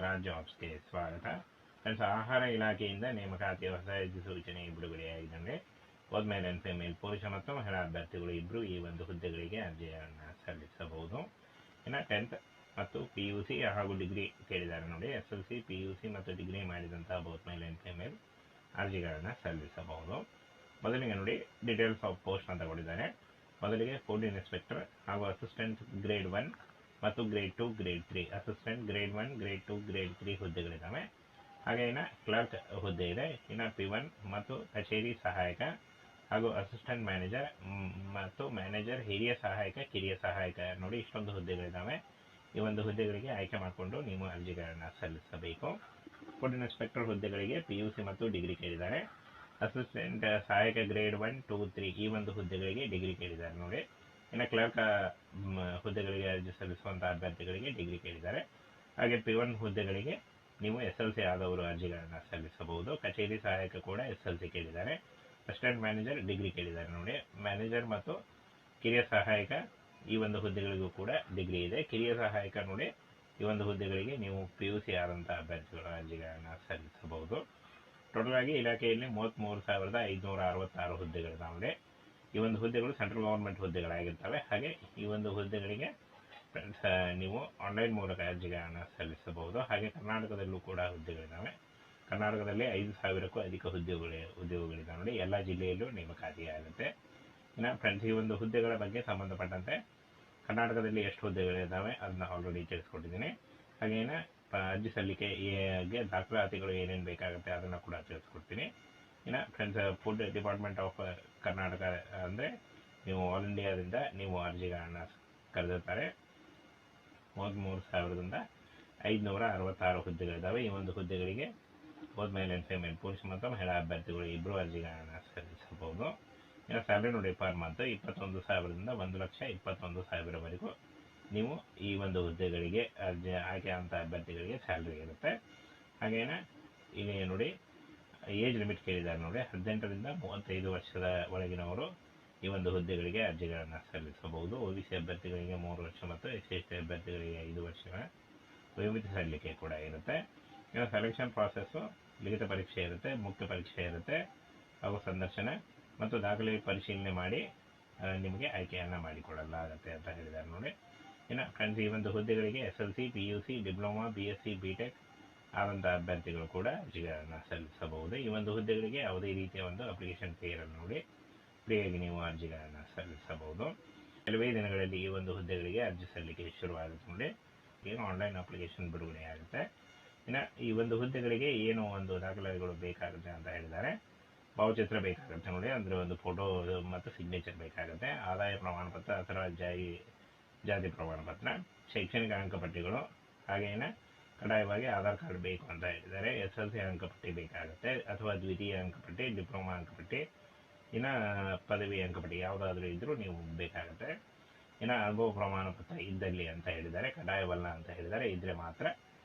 ಜಾಬ್ಸ್ಗೆ ಸ್ವಾಗತ. ಫ್ರೆಂಡ್ಸ್, ಆಹಾರ ಇಲಾಖೆಯಿಂದ ನೇಮಕಾತಿಯ ಹೊಸ ಅಧಿಸೂಚನೆ ಬಿಡುಗಡೆಯಾಗಿದ್ದಂಗೆ ಮೇಲ್ ಅಂಡ್ ಫಿಮೇಲ್ ಪುರುಷ ಮತ್ತು ಮಹಿಳಾ ಅಭ್ಯರ್ಥಿಗಳು ಇಬ್ಬರು ಈ ಒಂದು ಹುದ್ದೆಗಳಿಗೆ ಅರ್ಜಿಯನ್ನು ಸಲ್ಲಿಸಬಹುದು. ಇನ್ನು 10th ಮತ್ತು PUC ಹಾಗೂ ಡಿಗ್ರಿ ಕೇಳಿದ್ದಾರೆ ನೋಡಿ. SLC, PUC ಮತ್ತು ಡಿಗ್ರಿ ಮಾಡಿದಂತಹ ಮೇಲ್ ಅಂಡ್ ಫಿಮೇಲ್ ಅರ್ಜಿಗಳನ್ನು ಸಲ್ಲಿಸಬಹುದು. ಮೊದಲಿಗೆ ನೋಡಿ, ಡೀಟೇಲ್ಸ್ ಆಫ್ ಪೋಸ್ಟ್ ಅಂತ ಕೊಟ್ಟಿದ್ದಾರೆ. ಮೊದಲಿಗೆ ಫುಡ್ ಇನ್ಸ್ಪೆಕ್ಟರ್ ಹಾಗೂ ಅಸಿಸ್ಟೆಂಟ್ ಗ್ರೇಡ್ 1 ಮತ್ತು grade 2, grade 3, assistant grade 1, grade 2, grade 3 ಹುದ್ದೆಗಳಿದ್ದಾವೆ. ಹಾಗೆ ಇನ್ನು ಕ್ಲರ್ಕ್ ಹುದ್ದೆ ಇದೆ. ಇನ್ನು P1 ಮತ್ತು ಕಚೇರಿ ಸಹಾಯಕ ಹಾಗೂ ಅಸಿಸ್ಟೆಂಟ್ ಮ್ಯಾನೇಜರ್ ಮತ್ತು ಮ್ಯಾನೇಜರ್, ಹಿರಿಯ ಸಹಾಯಕ, ಕಿರಿಯ ಸಹಾಯಕ ನೋಡಿ, ಇಷ್ಟೊಂದು ಹುದ್ದೆಗಳಿದ್ದಾವೆ. ಈ ಒಂದು ಹುದ್ದೆಗಳಿಗೆ ಆಯ್ಕೆ ಮಾಡಿಕೊಂಡು ನೀವು ಅರ್ಜಿಗಳನ್ನು ಸಲ್ಲಿಸಬೇಕು. ಫುಡ್ ಇನ್ಸ್ಪೆಕ್ಟರ್ ಹುದ್ದೆಗಳಿಗೆ PUC ಮತ್ತು ಡಿಗ್ರಿ ಕೇಳಿದ್ದಾರೆ. ಅಸಿಸ್ಟೆಂಟ್ ಸಹಾಯಕ ಗ್ರೇಡ್ 1, 2, 3 ಈ ಒಂದು ಹುದ್ದೆಗಳಿಗೆ ಡಿಗ್ರಿ ಕೇಳಿದ್ದಾರೆ ನೋಡಿ. ಇನ್ನು ಕ್ಲರ್ಕ್ ಹುದ್ದೆಗಳಿಗೆ ಅರ್ಜಿ ಸಲ್ಲಿಸುವಂತಹ ಅಭ್ಯರ್ಥಿಗಳಿಗೆ ಡಿಗ್ರಿ ಕೇಳಿದ್ದಾರೆ. ಹಾಗೆ P1 ಹುದ್ದೆಗಳಿಗೆ ನೀವು SLC ಆದವರು ಅರ್ಜಿಗಳನ್ನು ಸಲ್ಲಿಸಬಹುದು. ಕಚೇರಿ ಸಹಾಯಕ ಕೂಡ SLC ಕೇಳಿದ್ದಾರೆ. ಅಸಿಸ್ಟೆಂಟ್ ಮ್ಯಾನೇಜರ್ ಡಿಗ್ರಿ ಕೇಳಿದ್ದಾರೆ ನೋಡಿ. ಮ್ಯಾನೇಜರ್ ಮತ್ತು ಕಿರಿಯ ಸಹಾಯಕ ಈ ಒಂದು ಹುದ್ದೆಗಳಿಗೂ ಕೂಡ ಡಿಗ್ರಿ ಇದೆ. ಕಿರಿಯ ಸಹಾಯಕ ನೋಡಿ, ಈ ಒಂದು ಹುದ್ದೆಗಳಿಗೆ ನೀವು PUC ಆದಂತಹ ಅಭ್ಯರ್ಥಿಗಳ ಅರ್ಜಿಗಳನ್ನು ಸಲ್ಲಿಸಬಹುದು. ಟೋಟಲ್ ಆಗಿ ಇಲಾಖೆಯಲ್ಲಿ 33,566 ಹುದ್ದೆಗಳಿದ್ದಾವೆ. ಈ ಒಂದು ಹುದ್ದೆಗಳು ಸೆಂಟ್ರಲ್ ಗವರ್ಮೆಂಟ್ ಹುದ್ದೆಗಳಾಗಿರ್ತವೆ. ಹಾಗೆ ಈ ಒಂದು ಹುದ್ದೆಗಳಿಗೆ ಫ್ರೆಂಡ್ಸ್ ನೀವು ಆನ್ಲೈನ್ ಮೂಲಕ ಅರ್ಜಿಗಳನ್ನು ಸಲ್ಲಿಸಬಹುದು. ಹಾಗೆ ಕರ್ನಾಟಕದಲ್ಲೂ ಕೂಡ ಹುದ್ದೆಗಳಿದ್ದಾವೆ. ಕರ್ನಾಟಕದಲ್ಲಿ 5,000ಕ್ಕೂ ಅಧಿಕ ಉದ್ಯೋಗಗಳಿದ್ದಾವೆ ನೋಡಿ. ಎಲ್ಲ ಜಿಲ್ಲೆಯಲ್ಲೂ ನೇಮಕಾತಿಯಾಗುತ್ತೆ. ಇನ್ನು ಫ್ರೆಂಡ್ಸ್, ಈ ಒಂದು ಹುದ್ದೆಗಳ ಬಗ್ಗೆ ಸಂಬಂಧಪಟ್ಟಂತೆ ಕರ್ನಾಟಕದಲ್ಲಿ ಎಷ್ಟು ಹುದ್ದೆಗಳಿದ್ದಾವೆ ಅದನ್ನ ಆಲ್ರೆಡಿ ತಿಳಿಸ್ಕೊಟ್ಟಿದ್ದೀನಿ. ಹಾಗೇನ ಅರ್ಜಿ ಸಲ್ಲಿಕೆಗೆ ದಾಖಲಾತಿಗಳು ಏನೇನು ಬೇಕಾಗುತ್ತೆ ಅದನ್ನು ಕೂಡ ತಿಳಿಸ್ಕೊಡ್ತೀನಿ. ಇನ್ನು friends, food department of Karnataka ಅಂದರೆ ನೀವು ಆಲ್ ಇಂಡಿಯಾದಿಂದ ನೀವು ಅರ್ಜಿಗಳನ್ನು ಕರೆದಿರ್ತಾರೆ. 33,566 ಹುದ್ದೆಗಳಿದ್ದಾವೆ. ಈ ಒಂದು ಹುದ್ದೆಗಳಿಗೆ ಮೇಲ್ ಅಂಡ್ ಫಿಮೇಲ್ ಪುರುಷ ಮತ್ತು ಮಹಿಳಾ ಅಭ್ಯರ್ಥಿಗಳು ಇಬ್ಬರು ಅರ್ಜಿಗಳನ್ನು ಸಲ್ಲಿಸಬಹುದು. ಇನ್ನು ಸ್ಯಾಲರಿ ನೋಡಿ, ಪರ್ ಮಂತ್ 21,000ದಿಂದ 1,21,000ವರೆಗೂ ನೀವು ಈ ಒಂದು ಹುದ್ದೆಗಳಿಗೆ ಆಯ್ಕೆ ಅಂತ ಅಭ್ಯರ್ಥಿಗಳಿಗೆ ಸ್ಯಾಲರಿ ಇರುತ್ತೆ. ಹಾಗೇನ ಇಲ್ಲಿ ನೋಡಿ, ಏಜ್ ಲಿಮಿಟ್ ಕೇಳಿದ್ದಾರೆ ನೋಡಿ. 18ರಿಂದ 35 ವರ್ಷದ ಒಳಗಿನವರು ಈ ಒಂದು ಹುದ್ದೆಗಳಿಗೆ ಅರ್ಜಿಗಳನ್ನು ಸಲ್ಲಿಸಬಹುದು. OBC ಅಭ್ಯರ್ಥಿಗಳಿಗೆ 3 ವರ್ಷ ಮತ್ತು SC/ST ಅಭ್ಯರ್ಥಿಗಳಿಗೆ 5 ವರ್ಷಗಳ ವಯೋಮಿತಿ ಸಲ್ಲಿಕೆ ಕೂಡ ಇರುತ್ತೆ. ಇನ್ನು ಸೆಲೆಕ್ಷನ್ ಪ್ರಾಸೆಸ್ಸು ಲಿಖಿತ ಪರೀಕ್ಷೆ ಇರುತ್ತೆ, ಮುಖ್ಯ ಪರೀಕ್ಷೆ ಇರುತ್ತೆ, ಹಾಗೂ ಸಂದರ್ಶನ ಮತ್ತು ದಾಖಲೆ ಪರಿಶೀಲನೆ ಮಾಡಿ ನಿಮಗೆ ಆಯ್ಕೆಯನ್ನು ಮಾಡಿಕೊಳ್ಳಲಾಗುತ್ತೆ ಅಂತ ಹೇಳಿದ್ದಾರೆ ನೋಡಿ. ಇನ್ನು ಫ್ರೆಂಡ್ಸ್, ಈ ಒಂದು ಹುದ್ದೆಗಳಿಗೆ SLC, PUC, diploma, BSc, BTech ಆದಂಥ ಅಭ್ಯರ್ಥಿಗಳು ಕೂಡ ಅರ್ಜಿಗಳನ್ನು ಸಲ್ಲಿಸಬಹುದು. ಈ ಒಂದು ಹುದ್ದೆಗಳಿಗೆ ಯಾವುದೇ ರೀತಿಯ ಒಂದು ಅಪ್ಲಿಕೇಶನ್ ಫೀ ಇರಲ್ಲ ನೋಡಿ. ಫ್ರೀಯಾಗಿ ನೀವು ಅರ್ಜಿಗಳನ್ನು ಸಲ್ಲಿಸಬಹುದು. ಕೆಲವೇ ದಿನಗಳಲ್ಲಿ ಈ ಒಂದು ಹುದ್ದೆಗಳಿಗೆ ಅರ್ಜಿ ಸಲ್ಲಿಕೆ ಶುರುವಾಗುತ್ತೆ ನೋಡಿ. ಈಗ ಆನ್ಲೈನ್ ಅಪ್ಲಿಕೇಶನ್ ಬಿಡುಗಡೆ ಆಗುತ್ತೆ. ಇನ್ನು ಈ ಒಂದು ಹುದ್ದೆಗಳಿಗೆ ಏನು ಒಂದು ದಾಖಲೆಗಳು ಬೇಕಾಗುತ್ತೆ ಅಂತ ಹೇಳಿದ್ದಾರೆ. ಭಾವಚಿತ್ರ ಬೇಕಾಗುತ್ತೆ ನೋಡಿ, ಅಂದರೆ ಒಂದು ಫೋಟೋ ಮತ್ತು ಸಿಗ್ನೇಚರ್ ಬೇಕಾಗುತ್ತೆ. ಆದಾಯ ಪ್ರಮಾಣ ಪತ್ರ ಅಥವಾ ಜಾತಿ ಪ್ರಮಾಣ ಪತ್ರ, ಶೈಕ್ಷಣಿಕ ಅಂಕಪಟ್ಟಿಗಳು, ಹಾಗೇನೆ ಕಡ್ಡಾಯವಾಗಿ ಆಧಾರ್ ಕಾರ್ಡ್ ಬೇಕು ಅಂತ ಹೇಳಿದ್ದಾರೆ. SLC ಅಂಕಪಟ್ಟಿ ಬೇಕಾಗುತ್ತೆ ಅಥವಾ ದ್ವಿತೀಯ ಅಂಕಪಟ್ಟಿ, ಡಿಪ್ಲೊಮಾ ಅಂಕಪಟ್ಟಿ, ಇನ್ನು ಪದವಿ ಅಂಕಪಟ್ಟಿ ಯಾವುದಾದ್ರೂ ಇದ್ರೂ ನೀವು ಬೇಕಾಗುತ್ತೆ. ಇನ್ನು ಅನುಭವ ಪ್ರಮಾಣ ಪತ್ರ ಇದ್ದಲ್ಲಿ ಅಂತ ಹೇಳಿದ್ದಾರೆ, ಕಡ್ಡಾಯವಲ್ಲ ಅಂತ ಹೇಳಿದ್ದಾರೆ. ಇದ್ರೆ ಮಾತ್ರ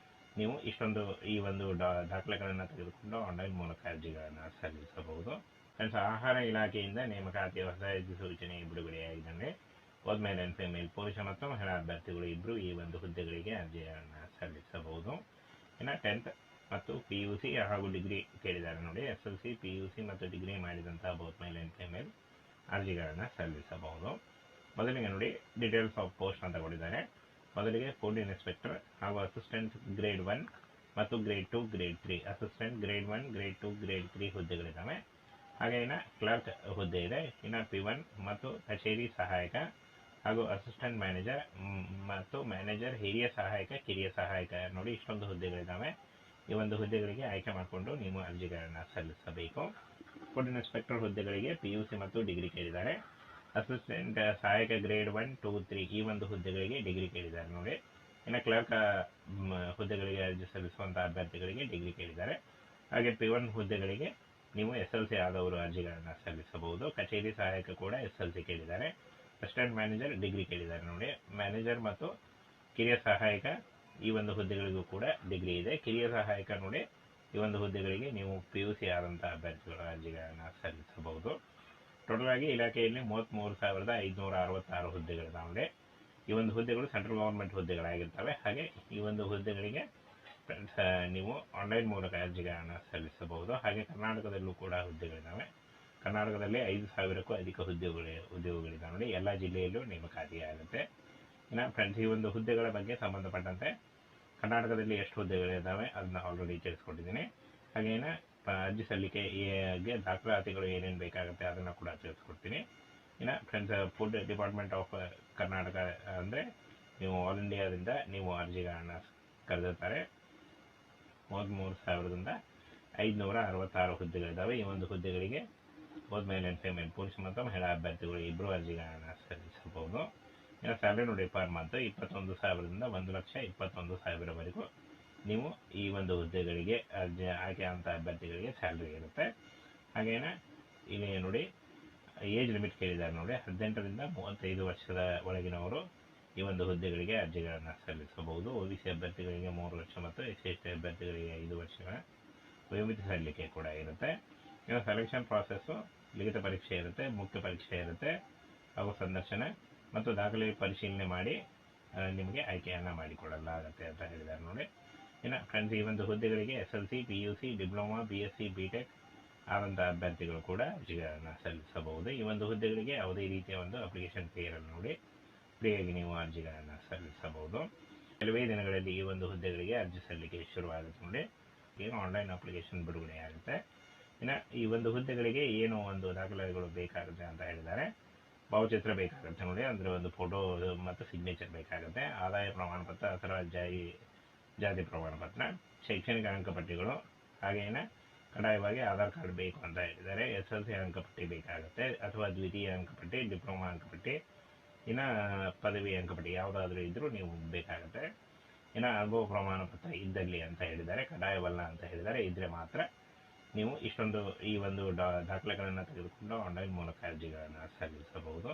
ನೀವು ಇಷ್ಟೊಂದು ಈ ಒಂದು ದಾಖಲೆಗಳನ್ನು ತೆಗೆದುಕೊಂಡು ಆನ್ಲೈನ್ ಮೂಲಕ ಅರ್ಜಿಗಳನ್ನು ಸಲ್ಲಿಸಬಹುದು. ಫ್ರೆಂಡ್ಸ್, ಆಹಾರ ಇಲಾಖೆಯಿಂದ ನೇಮಕಾತಿಯ ಹೊಸ ಅಧಿಸೂಚನೆ ಬಿಡುಗಡೆಯಾಗಿದ್ದಂಗೆ ಮೇಲ್ ಅಂಡ್ ಫಿಮೇಲ್ ಪುರುಷ ಮತ್ತು ಮಹಿಳಾ ಅಭ್ಯರ್ಥಿಗಳು ಇಬ್ಬರು ಈ ಒಂದು ಹುದ್ದೆಗಳಿಗೆ ಅರ್ಜಿಯನ್ನು ಸಲ್ಲಿಸಬಹುದು. ಇನ್ನು 10th ಮತ್ತು PUC ಹಾಗೂ ಡಿಗ್ರಿ ಕೇಳಿದ್ದಾರೆ ನೋಡಿ. SLC, PUC ಮತ್ತು ಡಿಗ್ರಿ ಮಾಡಿದಂತಹ ಮೇಲ್ ಅಂಡ್ ಫಿಮೇಲ್ ಅರ್ಜಿಗಳನ್ನು ಸಲ್ಲಿಸಬಹುದು. ಮೊದಲಿಗೆ ನೋಡಿ, ಡೀಟೇಲ್ಸ್ ಆಫ್ ಪೋಸ್ಟ್ ಅಂತ ಕೊಟ್ಟಿದ್ದಾರೆ. ಮೊದಲಿಗೆ ಫುಡ್ ಇನ್ಸ್ಪೆಕ್ಟರ್ ಹಾಗೂ ಅಸಿಸ್ಟೆಂಟ್ ಗ್ರೇಡ್ 1 ಮತ್ತು grade 2, grade 3, assistant grade 1, grade 2, grade 3 ಹುದ್ದೆಗಳಿದ್ದಾವೆ. ಹಾಗೆ ಇನ್ನು ಕ್ಲರ್ಕ್ ಹುದ್ದೆ ಇದೆ. ಇನ್ನು P1 ಮತ್ತು ಕಚೇರಿ ಸಹಾಯಕ ಹಾಗೂ ಅಸಿಸ್ಟೆಂಟ್ ಮ್ಯಾನೇಜರ್ ಮತ್ತು ಮ್ಯಾನೇಜರ್, ಹಿರಿಯ ಸಹಾಯಕ, ಕಿರಿಯ ಸಹಾಯಕ ನೋಡಿ, ಇಷ್ಟೊಂದು ಹುದ್ದೆಗಳಿದ್ದಾವೆ. ಈ ಒಂದು ಹುದ್ದೆಗಳಿಗೆ ಆಯ್ಕೆ ಮಾಡಿಕೊಂಡು ನೀವು ಅರ್ಜಿಗಳನ್ನು ಸಲ್ಲಿಸಬೇಕು. ಫುಡ್ ಇನ್ಸ್ಪೆಕ್ಟರ್ ಹುದ್ದೆಗಳಿಗೆ PUC ಮತ್ತು ಡಿಗ್ರಿ ಕೇಳಿದ್ದಾರೆ. ಅಸಿಸ್ಟೆಂಟ್ ಸಹಾಯಕ ಗ್ರೇಡ್ 1, 2, 3 ಈ ಒಂದು ಹುದ್ದೆಗಳಿಗೆ ಡಿಗ್ರಿ ಕೇಳಿದ್ದಾರೆ ನೋಡಿ. ಇನ್ನು ಕ್ಲರ್ಕ್ ಹುದ್ದೆಗಳಿಗೆ ಅರ್ಜಿ ಸಲ್ಲಿಸುವಂಥ ಅಭ್ಯರ್ಥಿಗಳಿಗೆ ಡಿಗ್ರಿ ಕೇಳಿದ್ದಾರೆ. ಹಾಗೆ P1 ಹುದ್ದೆಗಳಿಗೆ ನೀವು SLC ಆದವರು ಅರ್ಜಿಗಳನ್ನು ಸಲ್ಲಿಸಬಹುದು. ಕಚೇರಿ ಸಹಾಯಕ ಕೂಡ SLC ಕೇಳಿದ್ದಾರೆ. ಅಸಿಸ್ಟೆಂಟ್ ಮ್ಯಾನೇಜರ್ ಡಿಗ್ರಿ ಕೇಳಿದ್ದಾರೆ ನೋಡಿ. ಮ್ಯಾನೇಜರ್ ಮತ್ತು ಕಿರಿಯ ಸಹಾಯಕ ಈ ಒಂದು ಹುದ್ದೆಗಳಿಗೂ ಕೂಡ ಡಿಗ್ರಿ ಇದೆ. ಕಿರಿಯ ಸಹಾಯಕ ನೋಡಿ, ಈ ಒಂದು ಹುದ್ದೆಗಳಿಗೆ ನೀವು PUC ಆದಂಥ ಅಭ್ಯರ್ಥಿಗಳ ಅರ್ಜಿಗಳನ್ನು ಸಲ್ಲಿಸಬಹುದು. ಟೋಟಲ್ ಆಗಿ ಇಲಾಖೆಯಲ್ಲಿ 33,566 ಹುದ್ದೆಗಳಿದ್ದಾವೆ. ಈ ಒಂದು ಹುದ್ದೆಗಳು ಸೆಂಟ್ರಲ್ ಗವರ್ಮೆಂಟ್ ಹುದ್ದೆಗಳಾಗಿರ್ತವೆ. ಹಾಗೆ ಈ ಒಂದು ಹುದ್ದೆಗಳಿಗೆ ಫ್ರೆಂಡ್ಸ್, ನೀವು ಆನ್ಲೈನ್ ಮೂಲಕ ಅರ್ಜಿಗಳನ್ನು ಸಲ್ಲಿಸಬಹುದು. ಹಾಗೆ ಕರ್ನಾಟಕದಲ್ಲೂ ಕೂಡ ಹುದ್ದೆಗಳಿದ್ದಾವೆ. ಕರ್ನಾಟಕದಲ್ಲಿ 5,000ಕ್ಕೂ ಅಧಿಕ ಉದ್ಯೋಗಗಳಿದ್ದಾವೆ ನೋಡಿ. ಎಲ್ಲ ಜಿಲ್ಲೆಯಲ್ಲೂ ನೇಮಕಾತಿ ಆಗುತ್ತೆ. ಇನ್ನು ಫ್ರೆಂಡ್ಸ್, ಈ ಒಂದು ಹುದ್ದೆಗಳ ಬಗ್ಗೆ ಸಂಬಂಧಪಟ್ಟಂತೆ ಕರ್ನಾಟಕದಲ್ಲಿ ಎಷ್ಟು ಹುದ್ದೆಗಳಿದ್ದಾವೆ ಅದನ್ನ ಆಲ್ರೆಡಿ ತಿಳಿಸ್ಕೊಟ್ಟಿದ್ದೀನಿ. ಹಾಗೇನ ಅರ್ಜಿ ಸಲ್ಲಿಕೆಗೆ ದಾಖಲಾತಿಗಳು ಏನೇನು ಬೇಕಾಗುತ್ತೆ ಅದನ್ನು ಕೂಡ ತಿಳಿಸ್ಕೊಡ್ತೀನಿ. ಇನ್ನು friends, food department of Karnataka ಅಂದರೆ ನೀವು ಆಲ್ ಇಂಡಿಯಾದಿಂದ ನೀವು ಅರ್ಜಿಗಳನ್ನು ಕರೆದಿರ್ತಾರೆ. 33,566 ಹುದ್ದೆಗಳಿದ್ದಾವೆ. ಈ ಒಂದು ಹುದ್ದೆಗಳಿಗೆ ಬೋತ್ ಮೇಲ್ ಆ್ಯಂಡ್ ಫೀಮೇಲ್ ಪುರುಷ ಮತ್ತು ಮಹಿಳಾ ಅಭ್ಯರ್ಥಿಗಳು ಇಬ್ಬರು ಅರ್ಜಿಗಳನ್ನು ಸಲ್ಲಿಸಬಹುದು. ಇನ್ನು ಸ್ಯಾಲರಿ ನೋಡಿ ಪರ್ ಮಂತ್ 21,000ದಿಂದ 1,21,000ವರೆಗೂ ನೀವು ಈ ಒಂದು ಹುದ್ದೆಗಳಿಗೆ ಆಯ್ಕೆ ಅಂತ ಅಭ್ಯರ್ಥಿಗಳಿಗೆ ಸ್ಯಾಲರಿ ಇರುತ್ತೆ. ಹಾಗೇನೆ ಇಲ್ಲಿ ನೋಡಿ ಏಜ್ ಲಿಮಿಟ್ ಕೇಳಿದ್ದಾರೆ ನೋಡಿ. 18ರಿಂದ 35 ವರ್ಷದ ಒಳಗಿನವರು ಈ ಒಂದು ಹುದ್ದೆಗಳಿಗೆ ಅರ್ಜಿಗಳನ್ನು ಸಲ್ಲಿಸಬಹುದು. OBC ಅಭ್ಯರ್ಥಿಗಳಿಗೆ 3 ವರ್ಷ ಮತ್ತು SC/ST ಅಭ್ಯರ್ಥಿಗಳಿಗೆ 5 ವರ್ಷಗಳ ವಯೋಮಿತಿ ಸಲ್ಲಿಕೆ ಕೂಡ ಇರುತ್ತೆ. ಇನ್ನು ಸೆಲೆಕ್ಷನ್ ಪ್ರಾಸೆಸ್ಸು ಲಿಖಿತ ಪರೀಕ್ಷೆ ಇರುತ್ತೆ, ಮುಖ್ಯ ಪರೀಕ್ಷೆ ಇರುತ್ತೆ, ಹಾಗೂ ಸಂದರ್ಶನ ಮತ್ತು ದಾಖಲೆ ಪರಿಶೀಲನೆ ಮಾಡಿ ನಿಮಗೆ ಆಯ್ಕೆಯನ್ನು ಮಾಡಿಕೊಳ್ಳಲಾಗುತ್ತೆ ಅಂತ ಹೇಳಿದ್ದಾರೆ ನೋಡಿ. ಇನ್ನು ಫ್ರೆಂಡ್ಸ್, ಈ ಒಂದು ಹುದ್ದೆಗಳಿಗೆ SLC, PUC, diploma, BSc, BTech ಆದಂಥ ಅಭ್ಯರ್ಥಿಗಳು ಕೂಡ ಅರ್ಜಿಗಳನ್ನು ಸಲ್ಲಿಸಬಹುದು. ಈ ಒಂದು ಹುದ್ದೆಗಳಿಗೆ ಯಾವುದೇ ರೀತಿಯ ಒಂದು ಅಪ್ಲಿಕೇಶನ್ ಫೀ ಇರಲ್ಲ ನೋಡಿ. ಫ್ರೀಯಾಗಿ ನೀವು ಅರ್ಜಿಗಳನ್ನು ಸಲ್ಲಿಸಬಹುದು. ಕೆಲವೇ ದಿನಗಳಲ್ಲಿ ಈ ಒಂದು ಹುದ್ದೆಗಳಿಗೆ ಅರ್ಜಿ ಸಲ್ಲಿಕೆ ಶುರುವಾಗುತ್ತೆ ನೋಡಿ. ಏನು ಆನ್ಲೈನ್ ಅಪ್ಲಿಕೇಶನ್ ಬಿಡುಗಡೆ ಆಗುತ್ತೆ. ಇನ್ನು ಈ ಒಂದು ಹುದ್ದೆಗಳಿಗೆ ಏನು ಒಂದು ದಾಖಲೆಗಳು ಬೇಕಾಗುತ್ತೆ ಅಂತ ಹೇಳಿದ್ದಾರೆ. ಭಾವಚಿತ್ರ ಬೇಕಾಗುತ್ತೆ ನೋಡಿ, ಅಂದರೆ ಒಂದು ಫೋಟೋ ಮತ್ತು ಸಿಗ್ನೇಚರ್ ಬೇಕಾಗುತ್ತೆ. ಆದಾಯ ಪ್ರಮಾಣ ಪತ್ರ ಅಥವಾ ಜಾತಿ ಪ್ರಮಾಣ ಪತ್ರ, ಶೈಕ್ಷಣಿಕ ಅಂಕಪಟ್ಟಿಗಳು, ಹಾಗೇನೆ ಕಡ್ಡಾಯವಾಗಿ ಆಧಾರ್ ಕಾರ್ಡ್ ಬೇಕು ಅಂತ ಹೇಳಿದ್ದಾರೆ. SLC ಅಂಕಪಟ್ಟಿ ಬೇಕಾಗುತ್ತೆ ಅಥವಾ ದ್ವಿತೀಯ ಅಂಕಪಟ್ಟಿ, ಡಿಪ್ಲೊಮಾ ಅಂಕಪಟ್ಟಿ, ಇನ್ನು ಪದವಿ ಅಂಕಪಟ್ಟಿ ಯಾವುದಾದ್ರೂ ಇದ್ರೂ ನೀವು ಬೇಕಾಗುತ್ತೆ. ಇನ್ನು ಅನುಭವ ಪ್ರಮಾಣ ಪತ್ರ ಇದ್ದಲ್ಲಿ ಅಂತ ಹೇಳಿದ್ದಾರೆ, ಕಡ್ಡಾಯವಲ್ಲ ಅಂತ ಹೇಳಿದ್ದಾರೆ. ಇದ್ರೆ ಮಾತ್ರ ನೀವು ಈ ಒಂದು ದಾಖಲೆಗಳನ್ನು ತೆಗೆದುಕೊಂಡು ಆನ್ಲೈನ್ ಮೂಲಕ ಅರ್ಜಿಗಳನ್ನು ಸಲ್ಲಿಸಬಹುದು.